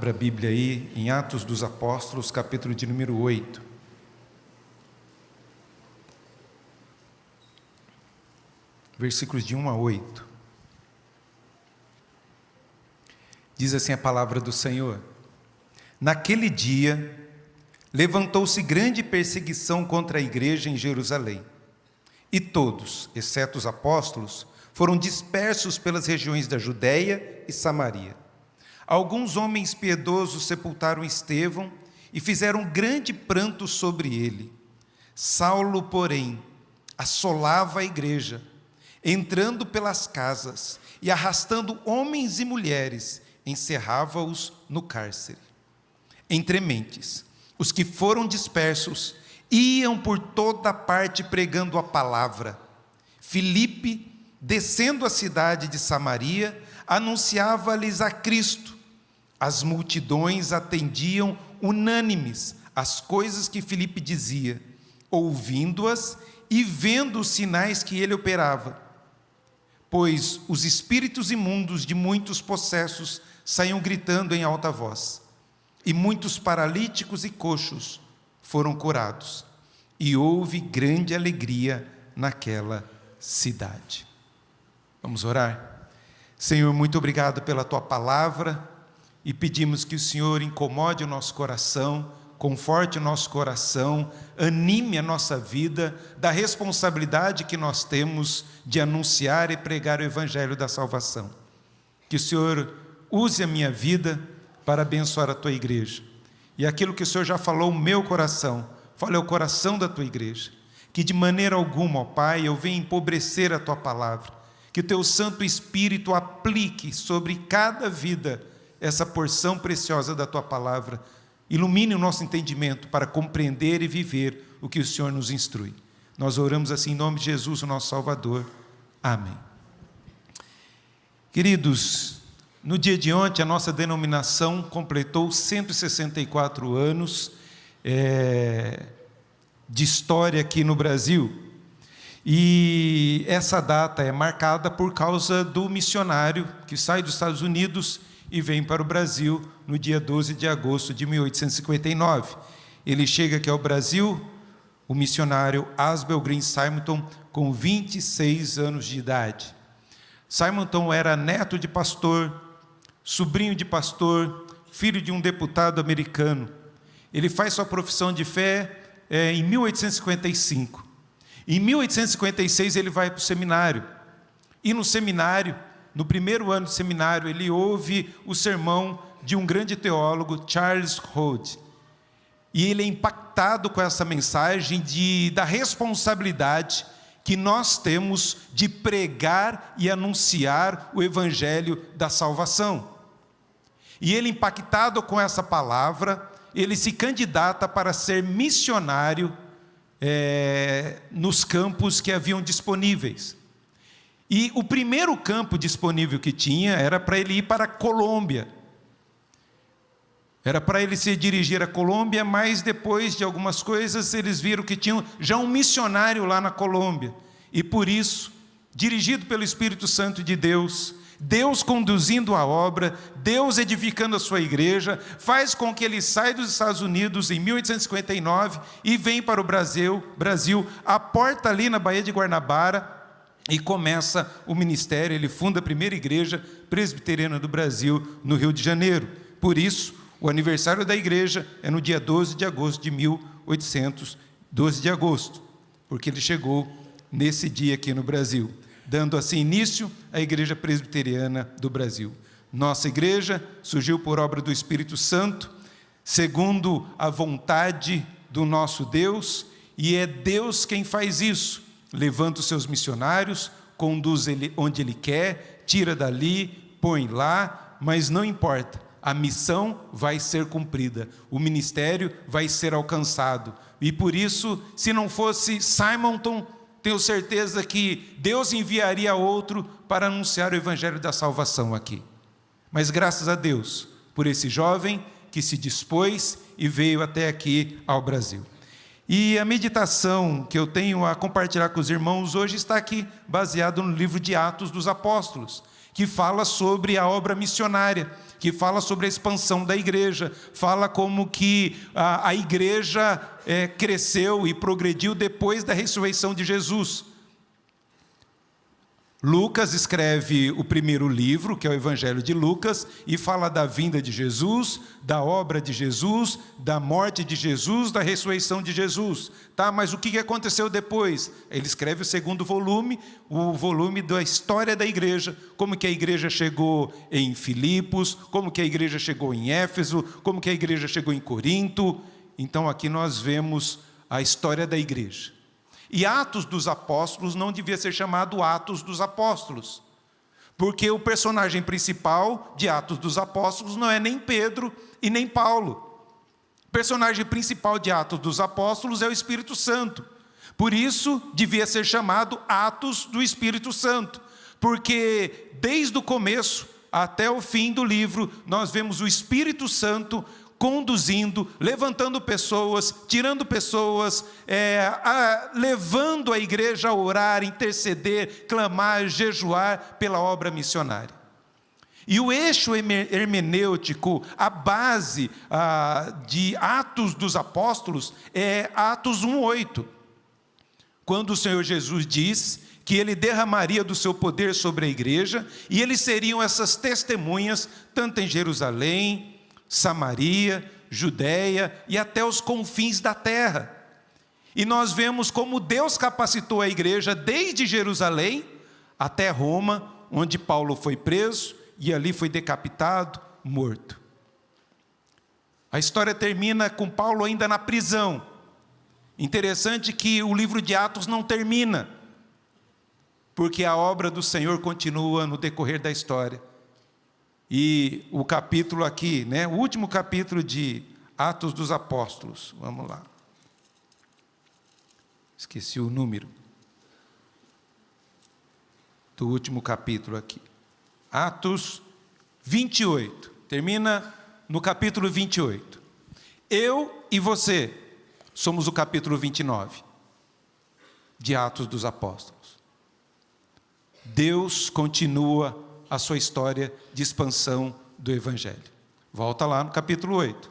Abra a Bíblia aí em Atos dos Apóstolos, capítulo de número 8. Versículos de 1 a 8. Diz assim a palavra do Senhor: Naquele dia, levantou-se grande perseguição contra a igreja em Jerusalém. E todos, exceto os apóstolos, foram dispersos pelas regiões da Judéia e Samaria. Alguns homens piedosos sepultaram Estevão e fizeram grande pranto sobre ele. Saulo, porém, assolava a igreja, entrando pelas casas e arrastando homens e mulheres, encerrava-os no cárcere. Entre mentes, os que foram dispersos iam por toda parte pregando a palavra. Filipe, descendo a cidade de Samaria, anunciava-lhes a Cristo. As multidões atendiam unânimes às coisas que Filipe dizia, ouvindo-as e vendo os sinais que ele operava. Pois os espíritos imundos de muitos possessos saíam gritando em alta voz, e muitos paralíticos e coxos foram curados, e houve grande alegria naquela cidade. Vamos orar? Senhor, muito obrigado pela Tua palavra, e pedimos que o Senhor incomode o nosso coração, conforte o nosso coração, anime a nossa vida da responsabilidade que nós temos de anunciar e pregar o Evangelho da salvação. Que o Senhor use a minha vida para abençoar a Tua igreja. E aquilo que o Senhor já falou no meu coração, fale ao coração da Tua igreja. Que de maneira alguma, ó Pai, eu venha empobrecer a Tua palavra. Que o Teu Santo Espírito aplique sobre cada vida essa porção preciosa da Tua palavra. Ilumine o nosso entendimento para compreender e viver o que o Senhor nos instrui. Nós oramos assim em nome de Jesus, o nosso Salvador. Amém. Queridos, no dia de ontem a nossa denominação completou 164 anos de história aqui no Brasil. E essa data é marcada por causa do missionário que sai dos Estados Unidos e vem para o Brasil no dia 12 de agosto de 1859. Ele chega aqui ao Brasil, o missionário Asbel Green Simonton, com 26 anos de idade. Simonton era neto de pastor, sobrinho de pastor, filho de um deputado americano. Ele faz sua profissão de fé em 1855. Em 1856 ele vai para o seminário. E no seminário, no primeiro ano de seminário, ele ouve o sermão de um grande teólogo, Charles Rhodes. E ele é impactado com essa mensagem da responsabilidade que nós temos de pregar e anunciar o Evangelho da salvação. E ele, impactado com essa palavra, ele se candidata para ser missionário nos campos que haviam disponíveis. E o primeiro campo disponível que tinha era para ele ir para a Colômbia. Era para ele se dirigir à Colômbia, mas depois de algumas coisas, eles viram que tinham já um missionário lá na Colômbia. E por isso, dirigido pelo Espírito Santo de Deus, Deus conduzindo a obra, Deus edificando a sua igreja, faz com que ele saia dos Estados Unidos em 1859 e vem para o Brasil, aporta ali na Baía de Guanabara, e começa o ministério. Ele funda a primeira igreja presbiteriana do Brasil, no Rio de Janeiro. Por isso, o aniversário da igreja é no dia 12 de agosto de 12 de agosto, porque ele chegou nesse dia aqui no Brasil, dando assim início à Igreja Presbiteriana do Brasil. Nossa igreja surgiu por obra do Espírito Santo, segundo a vontade do nosso Deus, e é Deus quem faz isso. Levanta os seus missionários, conduz ele onde ele quer, tira dali, põe lá, mas não importa, a missão vai ser cumprida, o ministério vai ser alcançado. E por isso, se não fosse Simonton, tenho certeza que Deus enviaria outro para anunciar o Evangelho da salvação aqui. Mas graças a Deus, por esse jovem que se dispôs e veio até aqui ao Brasil. E a meditação que eu tenho a compartilhar com os irmãos hoje está aqui, baseado no livro de Atos dos Apóstolos, que fala sobre a obra missionária, que fala sobre a expansão da igreja, fala como que a igreja cresceu e progrediu depois da ressurreição de Jesus. Lucas escreve o primeiro livro, que é o Evangelho de Lucas, e fala da vinda de Jesus, da obra de Jesus, da morte de Jesus, da ressurreição de Jesus. Tá? Mas o que aconteceu depois? Ele escreve o segundo volume, o volume da história da igreja, como que a igreja chegou em Filipos, como que a igreja chegou em Éfeso, como que a igreja chegou em Corinto. Então aqui nós vemos a história da igreja. E Atos dos Apóstolos não devia ser chamado Atos dos Apóstolos, porque o personagem principal de Atos dos Apóstolos não é nem Pedro e nem Paulo. O personagem principal de Atos dos Apóstolos é o Espírito Santo. Por isso, devia ser chamado Atos do Espírito Santo, porque desde o começo até o fim do livro, nós vemos o Espírito Santo conduzindo, levantando pessoas, tirando pessoas, levando a igreja a orar, interceder, clamar, jejuar pela obra missionária. E o eixo hermenêutico, a base de Atos dos Apóstolos é Atos 1:8, quando o Senhor Jesus diz que Ele derramaria do seu poder sobre a igreja, e eles seriam essas testemunhas, tanto em Jerusalém, Samaria, Judeia e até os confins da terra. E nós vemos como Deus capacitou a igreja desde Jerusalém até Roma, onde Paulo foi preso e ali foi decapitado, morto. A história termina com Paulo ainda na prisão. Interessante que o livro de Atos não termina, porque a obra do Senhor continua no decorrer da história. E o capítulo aqui, o último capítulo de Atos dos Apóstolos, vamos lá. Esqueci o número do último capítulo aqui. Atos 28, termina no capítulo 28. Eu e você somos o capítulo 29 de Atos dos Apóstolos. Deus continua a sua história de expansão do Evangelho. Volta lá no capítulo 8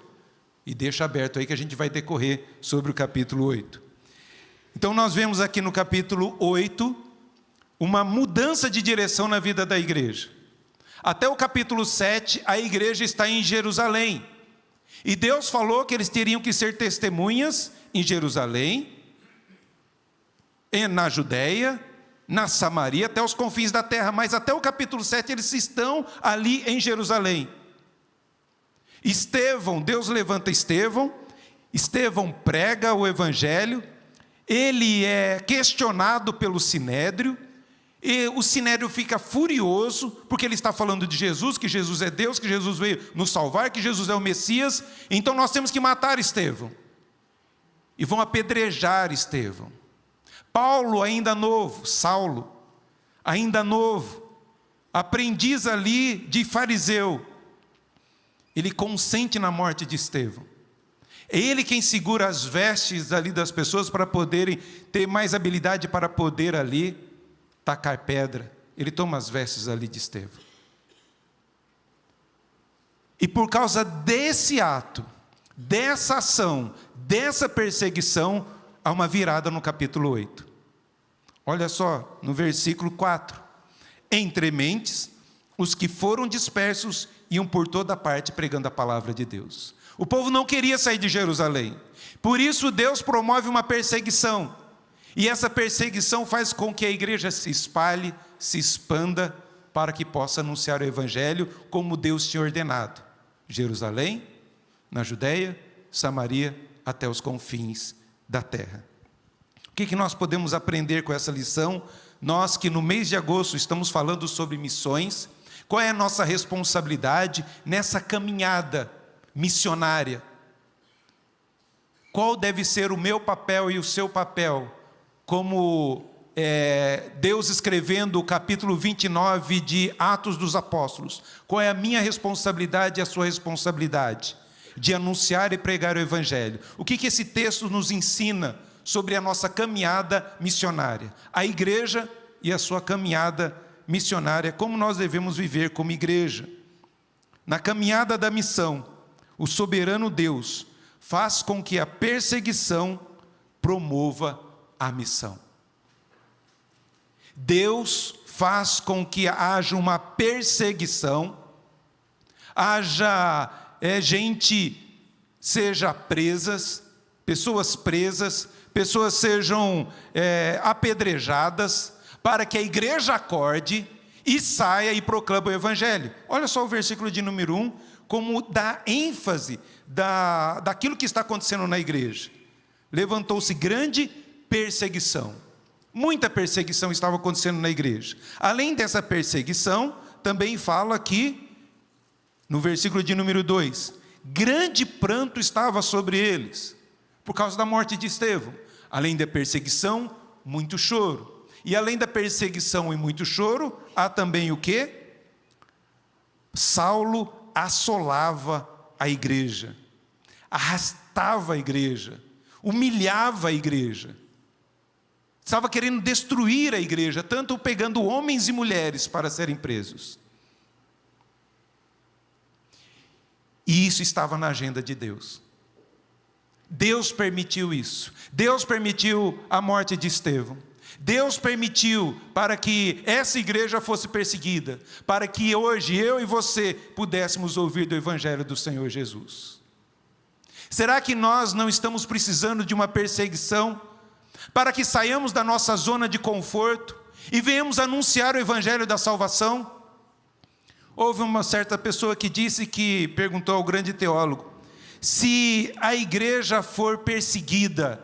e deixa aberto aí que a gente vai decorrer sobre o capítulo 8. Então nós vemos aqui no capítulo 8 uma mudança de direção na vida da igreja. Até o capítulo 7 a igreja está em Jerusalém. E Deus falou que eles teriam que ser testemunhas em Jerusalém, na Judeia, na Samaria, até os confins da terra, mas até o capítulo 7 eles estão ali em Jerusalém. Estevão, Deus levanta Estevão prega o Evangelho, ele é questionado pelo Sinédrio, e o Sinédrio fica furioso, porque ele está falando de Jesus, que Jesus é Deus, que Jesus veio nos salvar, que Jesus é o Messias, então nós temos que matar Estevão. E vão apedrejar Estevão. Paulo, ainda novo, Saulo, ainda novo, aprendiz ali de fariseu, ele consente na morte de Estevão. É ele quem segura as vestes ali das pessoas para poderem ter mais habilidade para poder ali tacar pedra. Ele toma as vestes ali de Estevão. E por causa desse ato, dessa ação, dessa perseguição, há uma virada no capítulo 8. Olha só, no versículo 4. Entre mentes, os que foram dispersos iam por toda parte pregando a palavra de Deus. O povo não queria sair de Jerusalém. Por isso Deus promove uma perseguição. E essa perseguição faz com que a igreja se espalhe, se expanda, para que possa anunciar o Evangelho como Deus tinha ordenado. Jerusalém, na Judeia, Samaria, até os confins da terra. O que nós podemos aprender com essa lição? Nós que no mês de agosto estamos falando sobre missões, qual é a nossa responsabilidade nessa caminhada missionária? Qual deve ser o meu papel e o seu papel? Como Deus escrevendo o capítulo 29 de Atos dos Apóstolos. Qual é a minha responsabilidade e a sua responsabilidade? de anunciar e pregar o Evangelho. O que esse texto nos ensina sobre a nossa caminhada missionária? A igreja e a sua caminhada missionária, como nós devemos viver como igreja. Na caminhada da missão, o soberano Deus faz com que a perseguição promova a missão. Deus faz com que haja uma perseguição, haja seja pessoas presas, pessoas sejam apedrejadas, para que a igreja acorde e saia e proclame o Evangelho. Olha só o versículo de número 1, como dá ênfase daquilo que está acontecendo na igreja. Levantou-se grande perseguição. Muita perseguição estava acontecendo na igreja. Além dessa perseguição, também fala aqui, no versículo de número 2, grande pranto estava sobre eles, por causa da morte de Estevão. Além da perseguição, muito choro. E além da perseguição e muito choro, há também o quê? Saulo assolava a igreja, arrastava a igreja, humilhava a igreja. Estava querendo destruir a igreja, tanto pegando homens e mulheres para serem presos. E isso estava na agenda de Deus. Deus permitiu isso. Deus permitiu a morte de Estevão. Deus permitiu para que essa igreja fosse perseguida, para que hoje eu e você pudéssemos ouvir do Evangelho do Senhor Jesus. Será que nós não estamos precisando de uma perseguição para que saiamos da nossa zona de conforto e venhamos anunciar o Evangelho da salvação? Houve uma certa pessoa que perguntou ao grande teólogo, se a igreja for perseguida,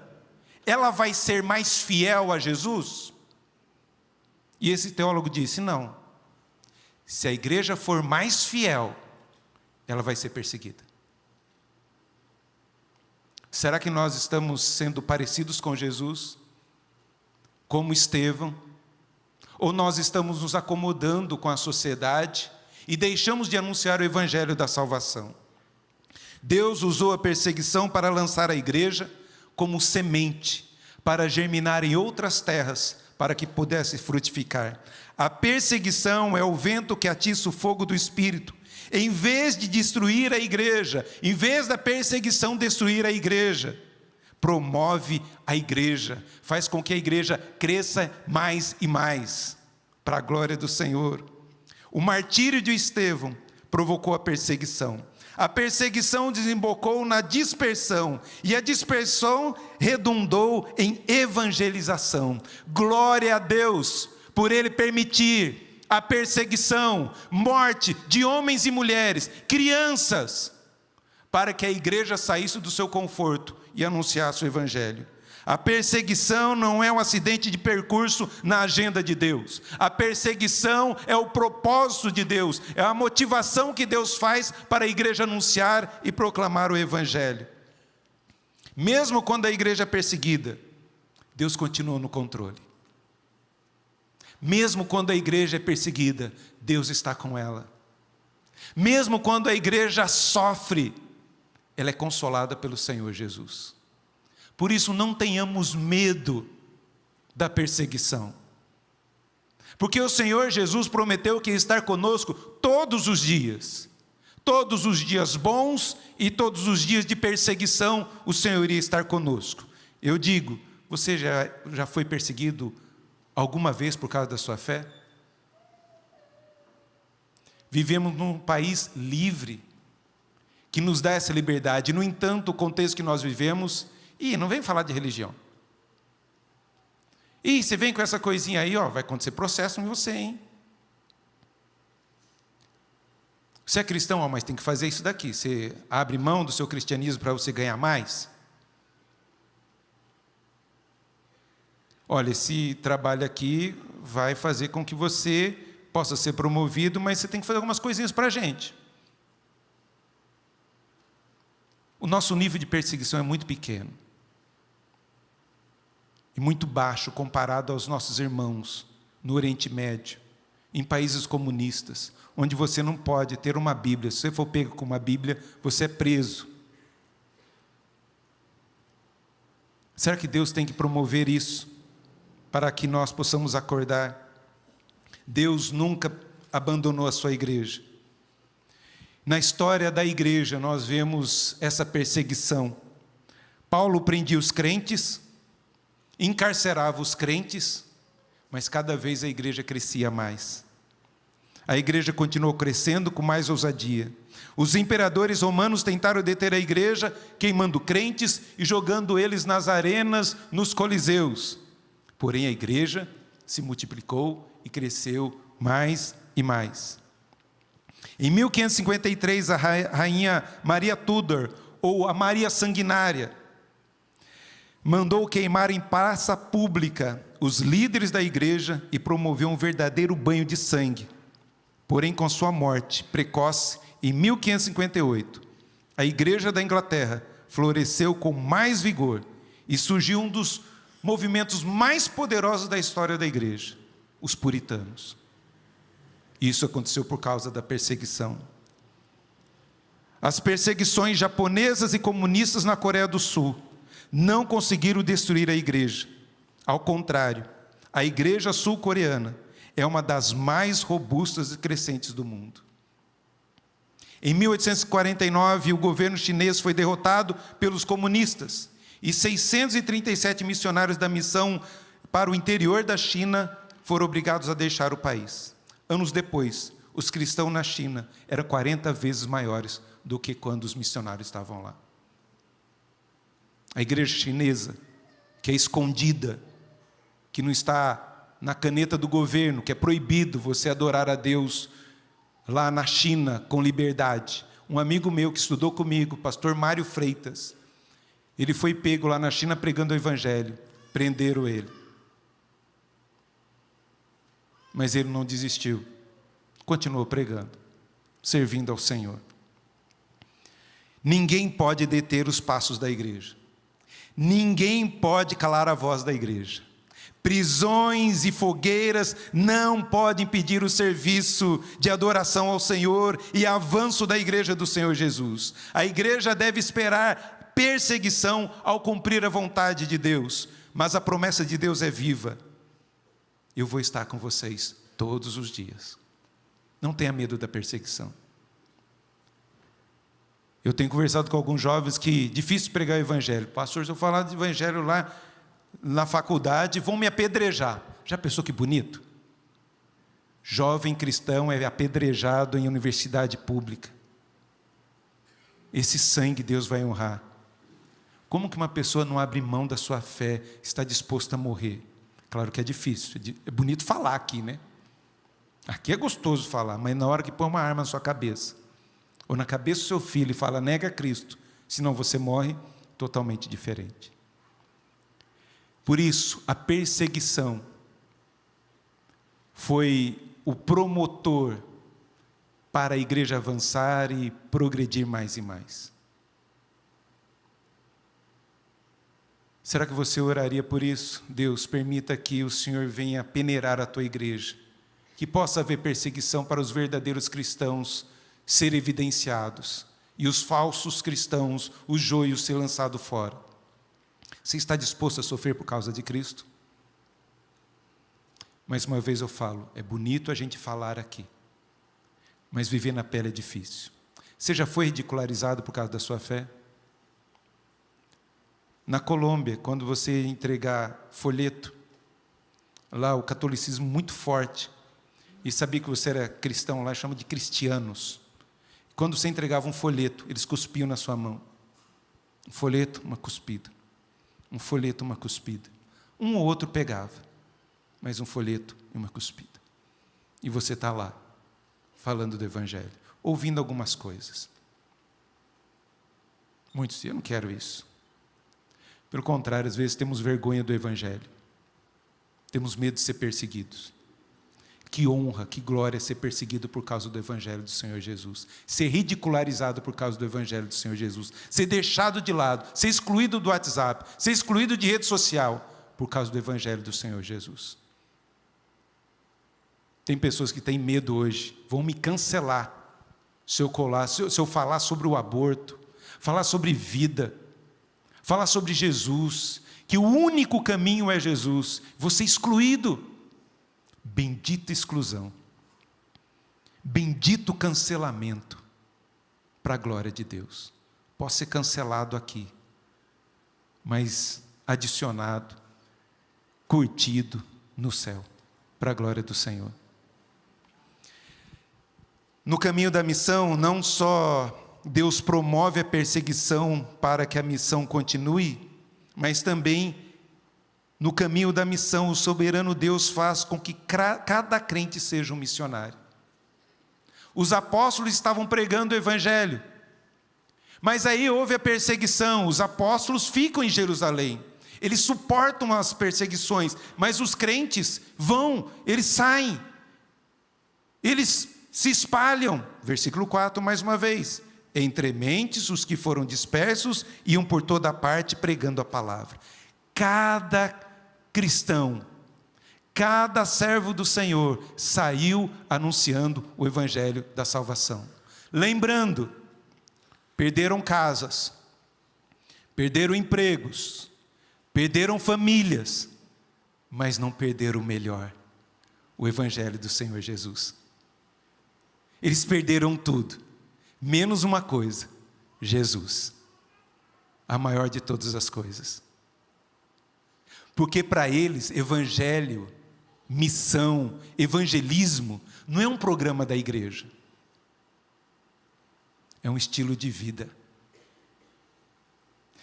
ela vai ser mais fiel a Jesus? E esse teólogo disse, não. Se a igreja for mais fiel, ela vai ser perseguida. Será que nós estamos sendo parecidos com Jesus? Como Estevão? Ou nós estamos nos acomodando com a sociedade e deixamos de anunciar o Evangelho da salvação? Deus usou a perseguição para lançar a igreja como semente, para germinar em outras terras, para que pudesse frutificar. A perseguição é o vento que atiça o fogo do Espírito. Em vez de destruir a igreja, em vez da perseguição destruir a igreja, promove a igreja, faz com que a igreja cresça mais e mais, para a glória do Senhor. O martírio de Estevão provocou a perseguição. A perseguição desembocou na dispersão, e a dispersão redundou em evangelização. Glória a Deus por Ele permitir a perseguição, morte de homens e mulheres, crianças, para que a igreja saísse do seu conforto e anunciasse o Evangelho. A perseguição não é um acidente de percurso na agenda de Deus. A perseguição é o propósito de Deus, é a motivação que Deus faz para a igreja anunciar e proclamar o Evangelho. Mesmo quando a igreja é perseguida, Deus continua no controle. Mesmo quando a igreja é perseguida, Deus está com ela. Mesmo quando a igreja sofre, ela é consolada pelo Senhor Jesus. Por isso, não tenhamos medo da perseguição. Porque o Senhor Jesus prometeu que ia estar conosco todos os dias bons e todos os dias de perseguição, o Senhor iria estar conosco. Eu digo, você já foi perseguido alguma vez por causa da sua fé? Vivemos num país livre, que nos dá essa liberdade. No entanto, o contexto que nós vivemos... não vem falar de religião. Você vem com essa coisinha aí, vai acontecer processo em você, hein? Você é cristão, mas tem que fazer isso daqui. Você abre mão do seu cristianismo para você ganhar mais? Olha, esse trabalho aqui vai fazer com que você possa ser promovido, mas você tem que fazer algumas coisinhas para a gente. O nosso nível de perseguição é muito pequeno. E muito baixo comparado aos nossos irmãos no Oriente Médio, em países comunistas, onde você não pode ter uma Bíblia. Se você for pego com uma Bíblia, você é preso Será que Deus tem que promover isso para que nós possamos acordar? Deus nunca abandonou a sua igreja. Na história da igreja nós vemos essa perseguição. Paulo prendia os crentes, encarcerava os crentes, mas cada vez a igreja crescia mais. A igreja continuou crescendo com mais ousadia. Os imperadores romanos tentaram deter a igreja, queimando crentes e jogando eles nas arenas, nos coliseus. Porém, a igreja se multiplicou e cresceu mais e mais. Em 1553, a rainha Maria Tudor, ou a Maria Sanguinária, mandou queimar em praça pública os líderes da igreja e promoveu um verdadeiro banho de sangue. Porém, com sua morte precoce, em 1558, a igreja da Inglaterra floresceu com mais vigor e surgiu um dos movimentos mais poderosos da história da igreja, os puritanos. Isso aconteceu por causa da perseguição. As perseguições japonesas e comunistas na Coreia do Sul não conseguiram destruir a igreja. Ao contrário, a igreja sul-coreana é uma das mais robustas e crescentes do mundo. Em 1849, o governo chinês foi derrotado pelos comunistas e 637 missionários da missão para o interior da China foram obrigados a deixar o país. Anos depois, os cristãos na China eram 40 vezes maiores do que quando os missionários estavam lá. A igreja chinesa, que é escondida, que não está na caneta do governo, que é proibido você adorar a Deus lá na China com liberdade. Um amigo meu que estudou comigo, pastor Mário Freitas, ele foi pego lá na China pregando o evangelho, prenderam ele. Mas ele não desistiu, continuou pregando, servindo ao Senhor. Ninguém pode deter os passos da igreja. Ninguém pode calar a voz da igreja. Prisões e fogueiras não podem impedir o serviço de adoração ao Senhor e avanço da igreja do Senhor Jesus. A igreja deve esperar perseguição ao cumprir a vontade de Deus, mas a promessa de Deus é viva. Eu vou estar com vocês todos os dias. Não tenha medo da perseguição. Eu tenho conversado com alguns jovens que é difícil pregar o evangelho. Pastor, se eu falar de evangelho lá na faculdade, vão me apedrejar. Já pensou que bonito? Jovem cristão é apedrejado em universidade pública. Esse sangue Deus vai honrar. Como que uma pessoa não abre mão da sua fé, está disposta a morrer? Claro que é difícil, é bonito falar aqui, né? Aqui é gostoso falar, mas na hora que põe uma arma na sua cabeça, ou na cabeça do seu filho e fala, nega Cristo, senão você morre, totalmente diferente. Por isso, a perseguição foi o promotor para a igreja avançar e progredir mais e mais. Será que você oraria por isso? Deus, permita que o Senhor venha peneirar a tua igreja, que possa haver perseguição para os verdadeiros cristãos ser evidenciados, e os falsos cristãos, o joio ser lançado fora. Você está disposto a sofrer por causa de Cristo? Mais uma vez eu falo, é bonito a gente falar aqui, mas viver na pele é difícil. Você já foi ridicularizado por causa da sua fé? Na Colômbia, quando você entregar folheto, lá o catolicismo muito forte, e sabia que você era cristão, lá chamam de cristianos. Quando você entregava um folheto, eles cuspiam na sua mão. Um folheto, uma cuspida. Um folheto, uma cuspida. Um ou outro pegava, mas um folheto e uma cuspida. E você está lá, falando do evangelho, ouvindo algumas coisas. Muitos dizem, eu não quero isso. Pelo contrário, às vezes temos vergonha do evangelho. Temos medo de ser perseguidos. Que honra, que glória ser perseguido por causa do evangelho do Senhor Jesus. Ser ridicularizado por causa do evangelho do Senhor Jesus. Ser deixado de lado, ser excluído do WhatsApp, ser excluído de rede social por causa do evangelho do Senhor Jesus. Tem pessoas que têm medo hoje, vão me cancelar se eu falar sobre o aborto, falar sobre vida, falar sobre Jesus, que o único caminho é Jesus, você é excluído. Bendita exclusão, bendito cancelamento, para a glória de Deus. Posso ser cancelado aqui, mas adicionado, curtido no céu, para a glória do Senhor. No caminho da missão, não só Deus promove a perseguição para que a missão continue, mas também, no caminho da missão, o soberano Deus faz com que cada crente seja um missionário. Os apóstolos estavam pregando o evangelho, mas aí houve a perseguição. Os apóstolos ficam em Jerusalém, eles suportam as perseguições, mas os crentes vão, eles saem, eles se espalham. Versículo 4, mais uma vez: entre mentes os que foram dispersos iam por toda parte pregando a palavra. Cada cristão, cada servo do Senhor saiu anunciando o evangelho da salvação. Lembrando, perderam casas, perderam empregos, perderam famílias, mas não perderam o melhor, o evangelho do Senhor Jesus. Eles perderam tudo, menos uma coisa: Jesus, a maior de todas as coisas. Porque para eles, evangelho, missão, evangelismo, não é um programa da igreja, é um estilo de vida.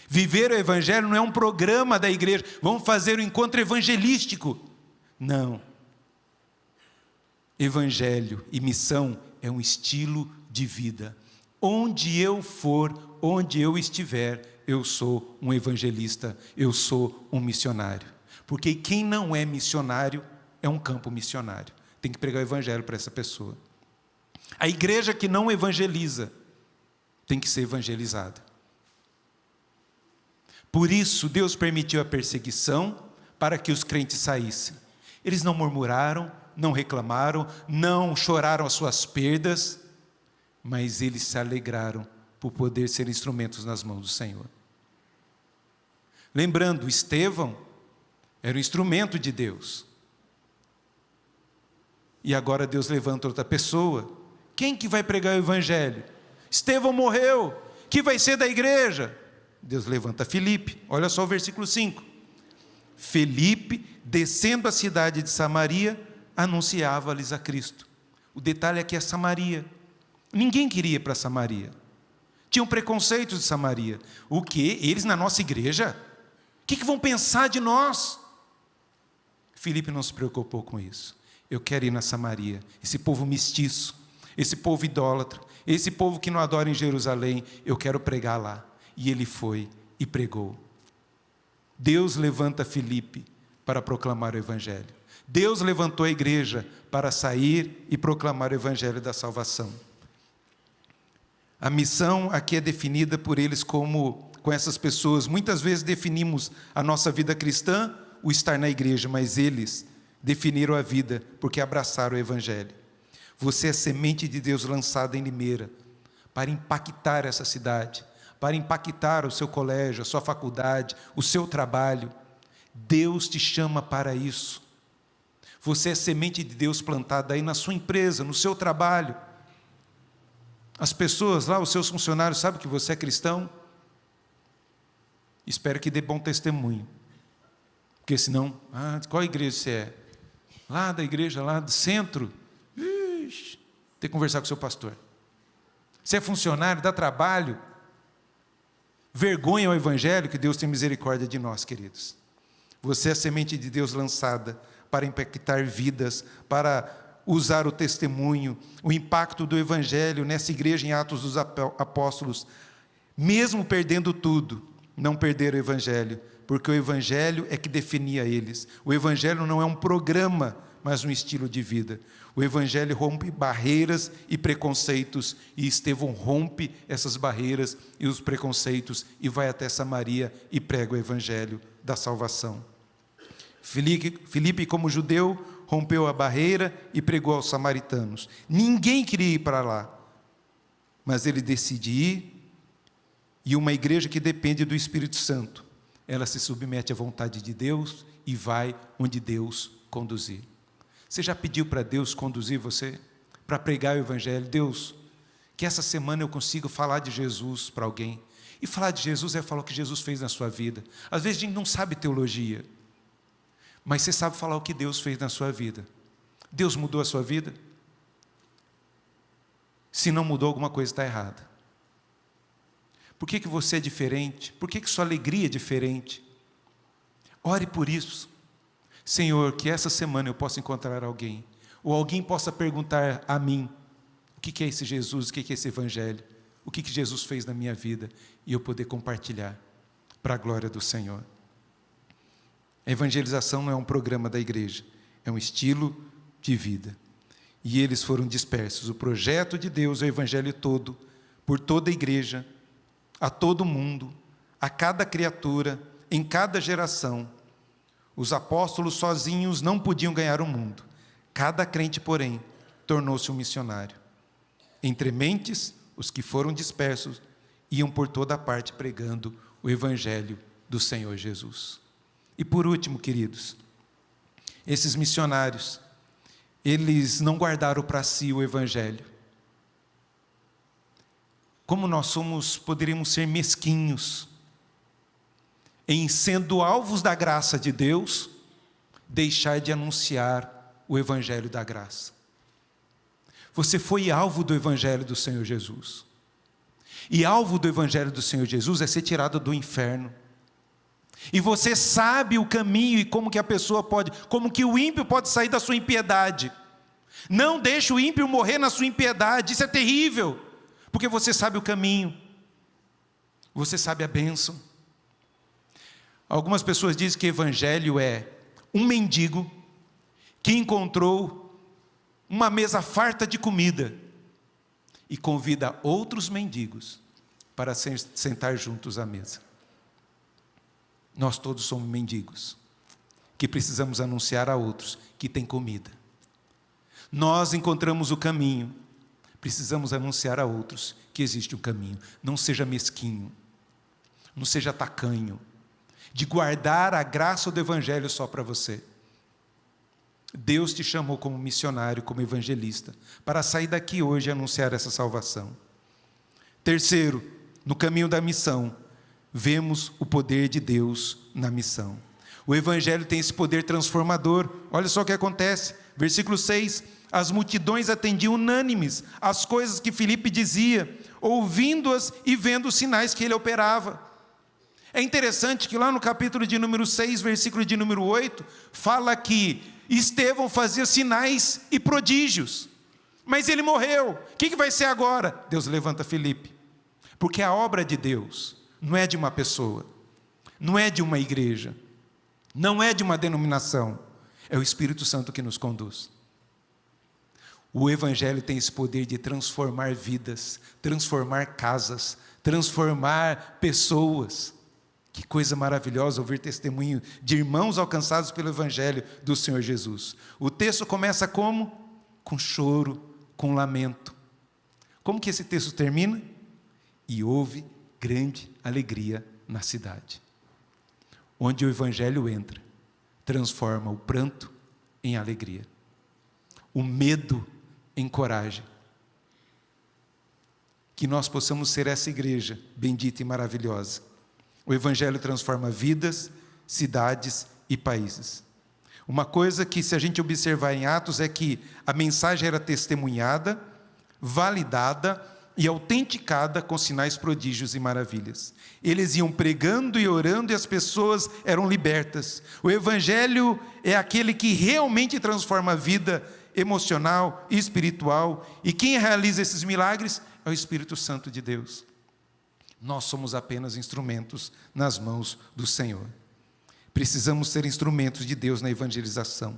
Viver o evangelho não é um programa da igreja, vamos fazer um encontro evangelístico. Não. Evangelho e missão é um estilo de vida. Onde eu for, onde eu estiver, eu sou um evangelista, eu sou um missionário. Porque quem não é missionário é um campo missionário. Tem que pregar o evangelho para essa pessoa. A igreja que não evangeliza tem que ser evangelizada. Por isso, Deus permitiu a perseguição para que os crentes saíssem. Eles não murmuraram, não reclamaram, não choraram as suas perdas, mas eles se alegraram por poder ser instrumentos nas mãos do Senhor. Lembrando, Estevão era um instrumento de Deus. E agora Deus levanta outra pessoa. Quem que vai pregar o evangelho? Estevão morreu, que vai ser da igreja? Deus levanta Filipe. Olha só o versículo 5. Filipe, descendo a cidade de Samaria, anunciava-lhes a Cristo. O detalhe aqui é Samaria. Ninguém queria ir para Samaria. Tinham preconceitos de Samaria. O quê? Eles na nossa igreja? O que vão pensar de nós? Filipe não se preocupou com isso. Eu quero ir na Samaria. Esse povo mestiço, esse povo idólatra, esse povo que não adora em Jerusalém, eu quero pregar lá. E ele foi e pregou. Deus levanta Filipe para proclamar o evangelho. Deus levantou a igreja para sair e proclamar o evangelho da salvação. A missão aqui é definida por eles com essas pessoas. Muitas vezes definimos a nossa vida cristã, o estar na igreja, mas eles definiram a vida porque abraçaram o evangelho. Você é semente de Deus lançada em Limeira para impactar essa cidade, para impactar o seu colégio, a sua faculdade, o seu trabalho. Deus te chama para isso. Você é semente de Deus plantada aí na sua empresa, no seu trabalho. As pessoas lá, os seus funcionários, sabem que você é cristão? Espero que dê bom testemunho. Porque senão, qual igreja você é? Lá da igreja, lá do centro. Ixi, tem que conversar com o seu pastor. Você é funcionário, dá trabalho. Vergonha ao evangelho, que Deus tem misericórdia de nós, queridos. Você é a semente de Deus lançada para impactar vidas, para usar o testemunho, o impacto do evangelho nessa igreja em Atos dos Apóstolos. Mesmo perdendo tudo, não perderam o evangelho, porque o evangelho é que definia eles. O evangelho não é um programa, mas um estilo de vida. O evangelho rompe barreiras e preconceitos, e Estevão rompe essas barreiras e os preconceitos e vai até Samaria e prega o evangelho da salvação. Filipe, como judeu, rompeu a barreira e pregou aos samaritanos. Ninguém queria ir para lá, mas ele decide ir, e uma igreja que depende do Espírito Santo ela se submete à vontade de Deus e vai onde Deus conduzir. Você já pediu para Deus conduzir você para pregar o Evangelho? Deus, que essa semana eu consiga falar de Jesus para alguém. E falar de Jesus é falar o que Jesus fez na sua vida. Às vezes a gente não sabe teologia, mas você sabe falar o que Deus fez na sua vida. Deus mudou a sua vida? Se não mudou, alguma coisa está errada. Por que você é diferente? Por que sua alegria é diferente? Ore por isso. Senhor, que essa semana eu possa encontrar alguém, ou alguém possa perguntar a mim, o que é esse Jesus, o que é esse Evangelho, o que Jesus fez na minha vida, e eu poder compartilhar, para a glória do Senhor. A evangelização não é um programa da igreja, é um estilo de vida. E eles foram dispersos. O projeto de Deus é o Evangelho todo, por toda a igreja, a todo mundo, a cada criatura, em cada geração. Os apóstolos sozinhos não podiam ganhar o mundo. Cada crente, porém, tornou-se um missionário. Entre mentes, os que foram dispersos iam por toda parte pregando o Evangelho do Senhor Jesus. E por último, queridos, esses missionários, eles não guardaram para si o Evangelho. Como nós poderíamos ser mesquinhos, em sendo alvos da graça de Deus, deixar de anunciar o Evangelho da graça. Você foi alvo do Evangelho do Senhor Jesus. E alvo do Evangelho do Senhor Jesus é ser tirado do inferno. E você sabe o caminho e como que a pessoa pode, como que o ímpio pode sair da sua impiedade. Não deixe o ímpio morrer na sua impiedade, isso é terrível, porque você sabe o caminho, você sabe a bênção. Algumas pessoas dizem que evangelho é um mendigo que encontrou uma mesa farta de comida e convida outros mendigos para sentar juntos à mesa. Nós todos somos mendigos, que precisamos anunciar a outros que tem comida. Nós encontramos o caminho, precisamos anunciar a outros que existe um caminho. Não seja mesquinho, não seja tacanho, de guardar a graça do Evangelho só para você. Deus te chamou como missionário, como evangelista, para sair daqui hoje e anunciar essa salvação. Terceiro, no caminho da missão, vemos o poder de Deus na missão. O Evangelho tem esse poder transformador. Olha só o que acontece, versículo 6, as multidões atendiam unânimes as coisas que Filipe dizia, ouvindo-as e vendo os sinais que ele operava. É interessante que lá no capítulo de número 6, versículo de número 8, fala que Estevão fazia sinais e prodígios, mas ele morreu. O que vai ser agora? Deus levanta Filipe, porque a obra de Deus não é de uma pessoa, não é de uma igreja, não é de uma denominação, é o Espírito Santo que nos conduz. O Evangelho tem esse poder de transformar vidas, transformar casas, transformar pessoas. Que coisa maravilhosa ouvir testemunho de irmãos alcançados pelo Evangelho do Senhor Jesus. O texto começa como? Com choro, com lamento. Como que esse texto termina? E houve grande alegria na cidade. Onde o Evangelho entra, transforma o pranto em alegria, o medo em coragem. Que nós possamos ser essa igreja bendita e maravilhosa. O Evangelho transforma vidas, cidades e países. Uma coisa que, se a gente observar em Atos, é que a mensagem era testemunhada, validada e autenticada com sinais, prodígios e maravilhas. Eles iam pregando e orando e as pessoas eram libertas. O Evangelho é aquele que realmente transforma a vida emocional e espiritual. E quem realiza esses milagres é o Espírito Santo de Deus. Nós somos apenas instrumentos nas mãos do Senhor. Precisamos ser instrumentos de Deus na evangelização.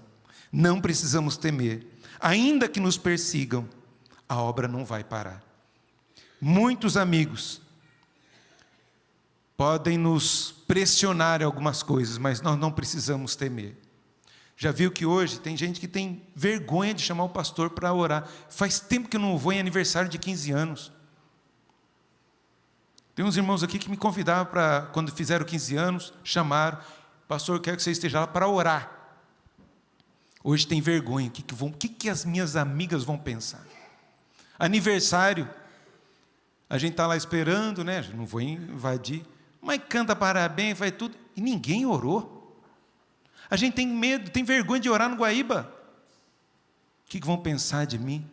Não precisamos temer. Ainda que nos persigam, a obra não vai parar. Muitos amigos podem nos pressionar em algumas coisas, mas nós não precisamos temer. Já viu que hoje tem gente que tem vergonha de chamar o pastor para orar. Faz tempo que eu não vou em aniversário de 15 anos. Tem uns irmãos aqui que me convidavam para, quando fizeram 15 anos, chamaram, pastor, eu quero que você esteja lá para orar. Hoje tem vergonha, o que as minhas amigas vão pensar? Aniversário, a gente está lá esperando, né? Não vou invadir, mas canta parabéns, vai tudo, e ninguém orou. A gente tem medo, tem vergonha de orar no Guaíba. O que vão pensar de mim?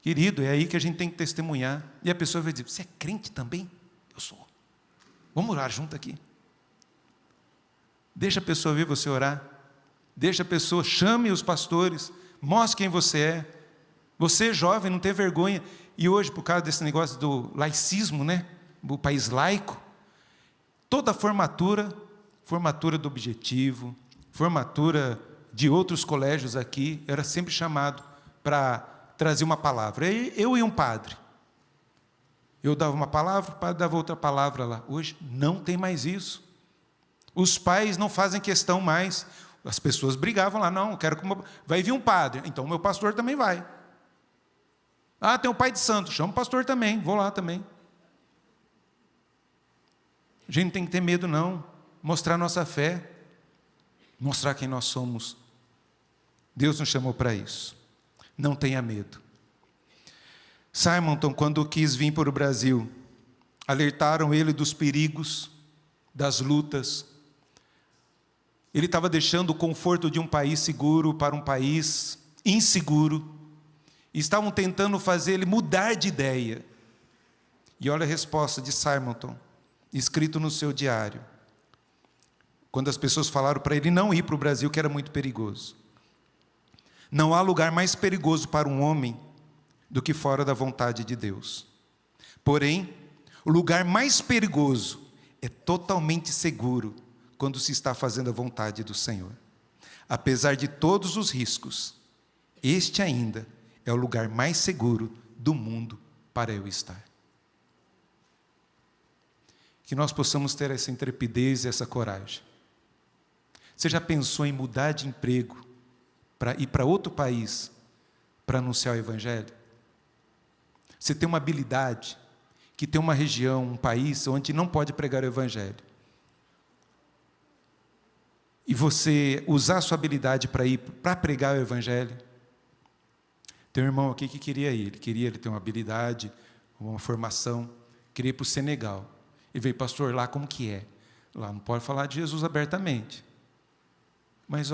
Querido, é aí que a gente tem que testemunhar. E a pessoa vai dizer, você é crente também? Eu sou. Vamos orar junto aqui. Deixa a pessoa ver você orar. Deixa a pessoa, chame os pastores, mostre quem você é. Você, jovem, não tem vergonha. E hoje, por causa desse negócio do laicismo, né? O país laico, toda formatura do Objetivo, formatura de outros colégios aqui, era sempre chamado para trazer uma palavra. Eu e um padre. Eu dava uma palavra, o padre dava outra palavra lá. Hoje não tem mais isso. Os pais não fazem questão mais. As pessoas brigavam lá, não, quero que vai vir um padre, então o meu pastor também vai. Ah, tem o pai de santo, chama o pastor também, vou lá também. A gente não tem que ter medo não, mostrar nossa fé, mostrar quem nós somos. Deus nos chamou para isso. Não tenha medo. Simonton, quando quis vir para o Brasil, alertaram ele dos perigos, das lutas. Ele estava deixando o conforto de um país seguro para um país inseguro. E estavam tentando fazer ele mudar de ideia. E olha a resposta de Simonton, escrito no seu diário. Quando as pessoas falaram para ele não ir para o Brasil, que era muito perigoso. Não há lugar mais perigoso para um homem do que fora da vontade de Deus. Porém, o lugar mais perigoso é totalmente seguro quando se está fazendo a vontade do Senhor. Apesar de todos os riscos, este ainda é o lugar mais seguro do mundo para eu estar. Que nós possamos ter essa intrepidez e essa coragem. Você já pensou em mudar de emprego para ir para outro país para anunciar o Evangelho? Você tem uma habilidade que tem uma região, um país onde não pode pregar o Evangelho. E você usar a sua habilidade para ir para pregar o Evangelho. Tem um irmão aqui que queria ir, ele ter uma habilidade, uma formação, queria ir para o Senegal. Ele veio, pastor, lá como que é? Lá não pode falar de Jesus abertamente. Mas,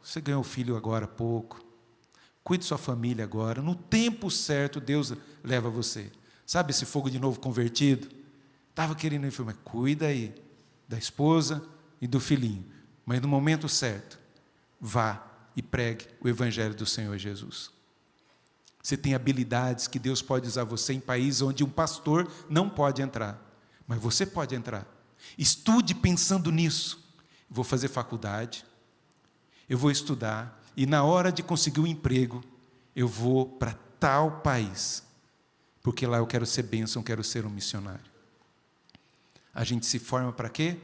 você ganhou filho agora há pouco, cuide de sua família agora, no tempo certo Deus leva você. Sabe esse fogo de novo convertido? Estava querendo ir, mas cuida aí da esposa e do filhinho. Mas no momento certo, vá e pregue o Evangelho do Senhor Jesus. Você tem habilidades que Deus pode usar você em países onde um pastor não pode entrar. Mas você pode entrar. Estude pensando nisso. Vou fazer faculdade, eu vou estudar, e na hora de conseguir um emprego, eu vou para tal país, porque lá eu quero ser bênção, quero ser um missionário. A gente se forma para quê?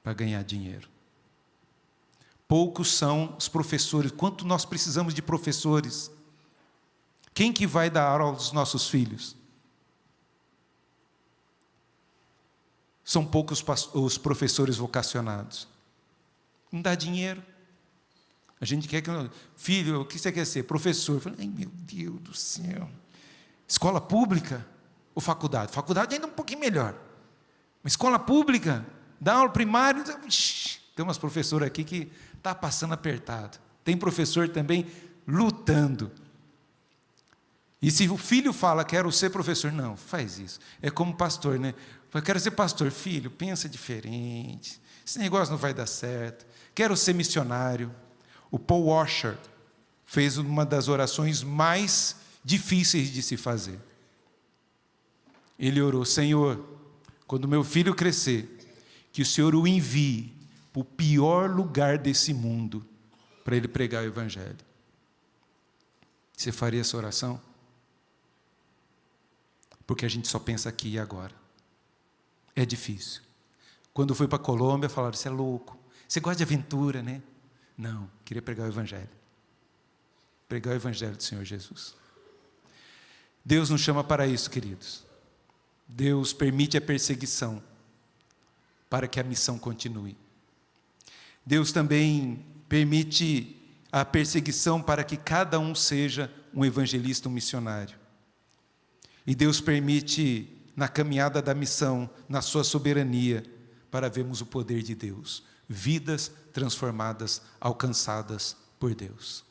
Para ganhar dinheiro. Poucos são os professores. Quanto nós precisamos de professores? Quem que vai dar aula aos nossos filhos? São poucos os professores vocacionados. Não dá dinheiro. A gente quer que... Filho, o que você quer ser? Professor. Eu falei, ai meu Deus do céu. Escola pública ou faculdade? Faculdade ainda é um pouquinho melhor. Mas escola pública, dá aula primária... Tem umas professoras aqui que está passando apertado. Tem professor também lutando. E se o filho fala, quero ser professor, não, faz isso. É como pastor, né? Eu quero ser pastor. Filho, pensa diferente. Esse negócio não vai dar certo. Quero ser missionário. O Paul Washer fez uma das orações mais difíceis de se fazer. Ele orou, Senhor, quando meu filho crescer, que o Senhor o envie para o pior lugar desse mundo para ele pregar o Evangelho. Você faria essa oração? Porque a gente só pensa aqui e agora. É difícil. Quando eu fui para a Colômbia, falaram, você é louco. Você gosta de aventura, né? Não, queria pregar o Evangelho. Pregar o Evangelho do Senhor Jesus. Deus nos chama para isso, queridos. Deus permite a perseguição para que a missão continue. Deus também permite a perseguição para que cada um seja um evangelista, um missionário. E Deus permite, na caminhada da missão, na sua soberania, para vermos o poder de Deus, vidas transformadas, alcançadas por Deus.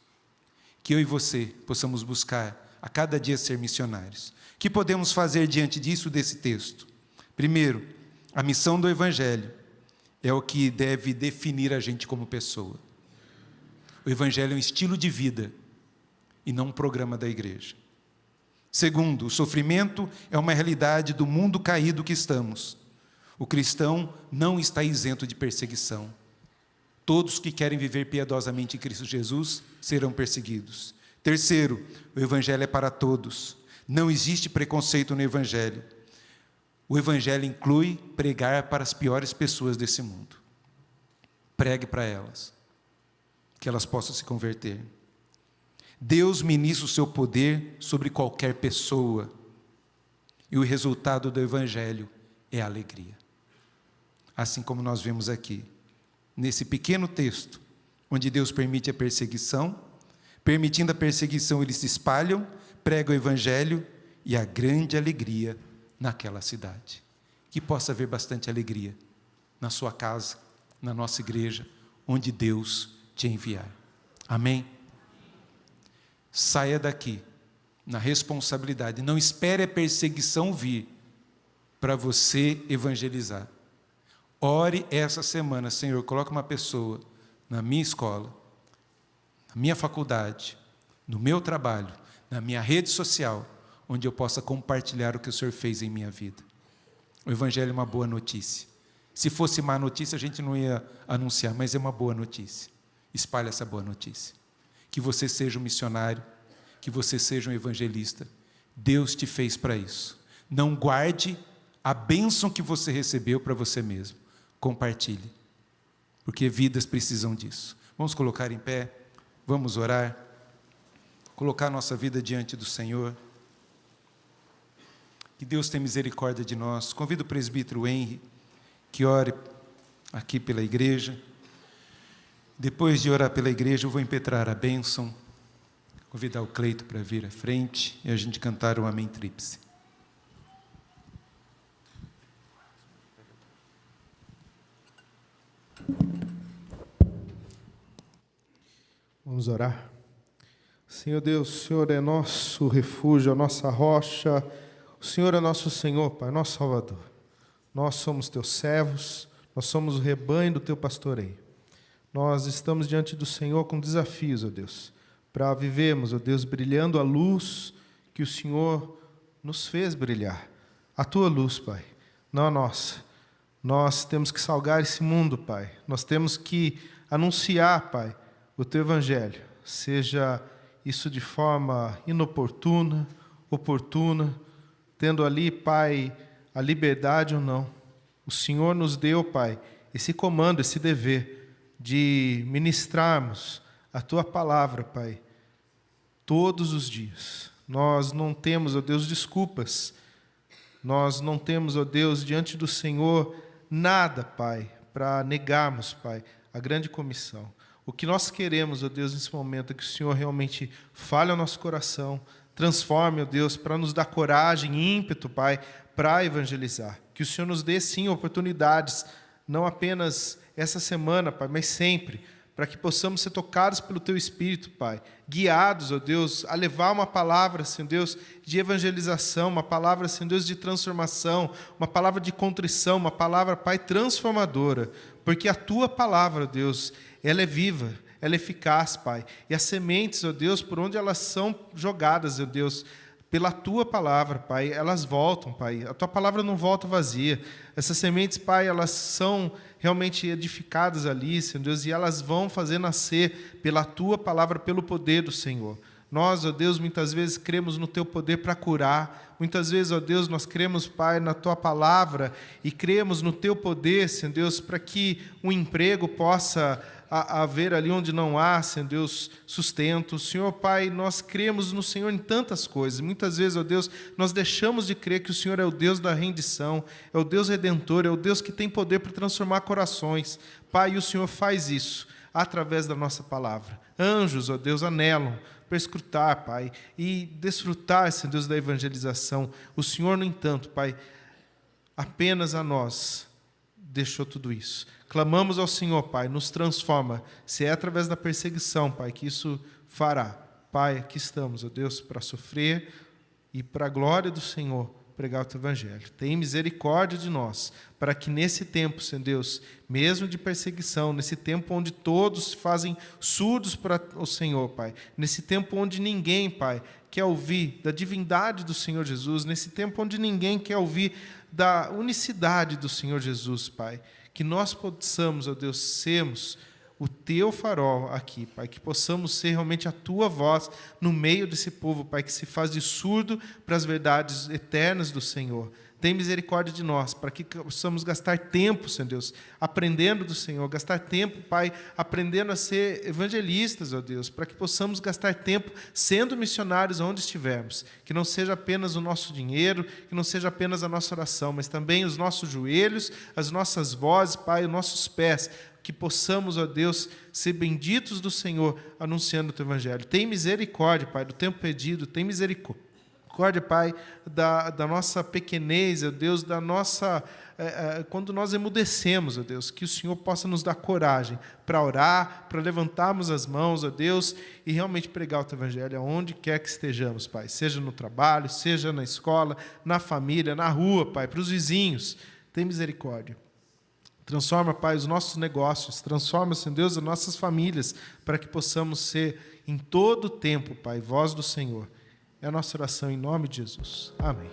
Que eu e você possamos buscar a cada dia ser missionários. O que podemos fazer diante disso, desse texto? Primeiro, a missão do Evangelho é o que deve definir a gente como pessoa. O Evangelho é um estilo de vida e não um programa da igreja. Segundo, o sofrimento é uma realidade do mundo caído que estamos. O cristão não está isento de perseguição. Todos que querem viver piedosamente em Cristo Jesus serão perseguidos. Terceiro, o Evangelho é para todos. Não existe preconceito no Evangelho. O Evangelho inclui pregar para as piores pessoas desse mundo. Pregue para elas, que elas possam se converter. Deus ministra o seu poder sobre qualquer pessoa. E o resultado do Evangelho é a alegria. Assim como nós vemos aqui, nesse pequeno texto, onde Deus permite a perseguição, permitindo a perseguição, eles se espalham, pregam o Evangelho e a grande alegria naquela cidade. Que possa haver bastante alegria na sua casa, na nossa igreja, onde Deus te enviar. Amém? Saia daqui na responsabilidade. Não espere a perseguição vir para você evangelizar. Ore essa semana, Senhor, coloca uma pessoa na minha escola, na minha faculdade, no meu trabalho, na minha rede social, onde eu possa compartilhar o que o Senhor fez em minha vida. O Evangelho é uma boa notícia. Se fosse má notícia, a gente não ia anunciar, mas é uma boa notícia. Espalhe essa boa notícia. Que você seja um missionário, que você seja um evangelista. Deus te fez para isso. Não guarde a bênção que você recebeu para você mesmo. Compartilhe, porque vidas precisam disso. Vamos colocar em pé, vamos orar, colocar nossa vida diante do Senhor. Que Deus tenha misericórdia de nós. Convido o presbítero Henry, que ore aqui pela igreja. Depois de orar pela igreja, eu vou impetrar a bênção, convidar o Cleito para vir à frente e a gente cantar o Amém Tríplice. Vamos orar. Senhor Deus, o Senhor é nosso refúgio, a nossa rocha, o Senhor é nosso Senhor, Pai, nosso Salvador. Nós somos teus servos, nós somos o rebanho do teu pastoreio. Nós estamos diante do Senhor com desafios, ó Deus, para vivermos, ó Deus, brilhando a luz que o Senhor nos fez brilhar. A tua luz, Pai, não a nossa. Nós temos que salgar esse mundo, Pai. Nós temos que anunciar, Pai, o teu Evangelho, seja isso de forma inoportuna, oportuna, tendo ali, Pai, a liberdade ou não. O Senhor nos deu, Pai, esse comando, esse dever de ministrarmos a tua palavra, Pai, todos os dias. Nós não temos, ó Deus, desculpas. Nós não temos, ó Deus, diante do Senhor, nada, Pai, para negarmos, Pai, a grande comissão. O que nós queremos, ó Deus, nesse momento, é que o Senhor realmente fale ao nosso coração, transforme, ó Deus, para nos dar coragem e ímpeto, Pai, para evangelizar. Que o Senhor nos dê, sim, oportunidades, não apenas essa semana, Pai, mas sempre, para que possamos ser tocados pelo Teu Espírito, Pai, guiados, ó Deus, a levar uma palavra, Senhor Deus, de evangelização, uma palavra, Senhor Deus, de transformação, uma palavra de contrição, uma palavra, Pai, transformadora, porque a Tua palavra, ó Deus, ela é viva, ela é eficaz, Pai, e as sementes, ó Deus, por onde elas são jogadas, ó Deus, pela Tua palavra, Pai, elas voltam, Pai. A Tua palavra não volta vazia. Essas sementes, Pai, elas são realmente edificadas ali, Senhor Deus, e elas vão fazer nascer pela Tua palavra, pelo poder do Senhor. Nós, ó Deus, muitas vezes cremos no Teu poder para curar. Muitas vezes, ó Deus, nós cremos, Pai, na Tua palavra e cremos no Teu poder, Senhor Deus, para que o emprego possa a haver ali onde não há, Senhor Deus, sustento. Senhor, Pai, nós cremos no Senhor em tantas coisas. Muitas vezes, ó Deus, nós deixamos de crer que o Senhor é o Deus da rendição, é o Deus redentor, é o Deus que tem poder para transformar corações. Pai, e o Senhor faz isso através da nossa palavra. Anjos, ó Deus, anelam para escutar, Pai, e desfrutar, Senhor Deus, da evangelização. O Senhor, no entanto, Pai, apenas a nós deixou tudo isso. Clamamos ao Senhor, Pai, nos transforma. Se é através da perseguição, Pai, que isso fará. Pai, aqui estamos, ó Deus, para sofrer e para a glória do Senhor pregar o Teu Evangelho. Tem misericórdia de nós, para que nesse tempo, Senhor Deus, mesmo de perseguição, nesse tempo onde todos se fazem surdos para o Senhor, Pai, nesse tempo onde ninguém, Pai, quer ouvir da divindade do Senhor Jesus, nesse tempo onde ninguém quer ouvir da unicidade do Senhor Jesus, Pai, que nós possamos, ó Deus, sermos o Teu farol aqui, Pai, que possamos ser realmente a Tua voz no meio desse povo, Pai, que se faz de surdo para as verdades eternas do Senhor. Tem misericórdia de nós, para que possamos gastar tempo, Senhor Deus, aprendendo do Senhor, gastar tempo, Pai, aprendendo a ser evangelistas, ó Deus, para que possamos gastar tempo sendo missionários onde estivermos, que não seja apenas o nosso dinheiro, que não seja apenas a nossa oração, mas também os nossos joelhos, as nossas vozes, Pai, os nossos pés, que possamos, ó Deus, ser benditos do Senhor, anunciando o Teu Evangelho. Tem misericórdia, Pai, do tempo perdido, tem misericórdia, Pai, da nossa pequenez, ó Deus, da nossa... quando nós emudecemos, ó Deus, que o Senhor possa nos dar coragem para orar, para levantarmos as mãos, ó Deus, e realmente pregar o Teu Evangelho aonde quer que estejamos, Pai, seja no trabalho, seja na escola, na família, na rua, Pai, para os vizinhos. Tem misericórdia. Transforma, Pai, os nossos negócios, transforma, Senhor Deus, as nossas famílias, para que possamos ser em todo o tempo, Pai, voz do Senhor. É a nossa oração em nome de Jesus. Amém.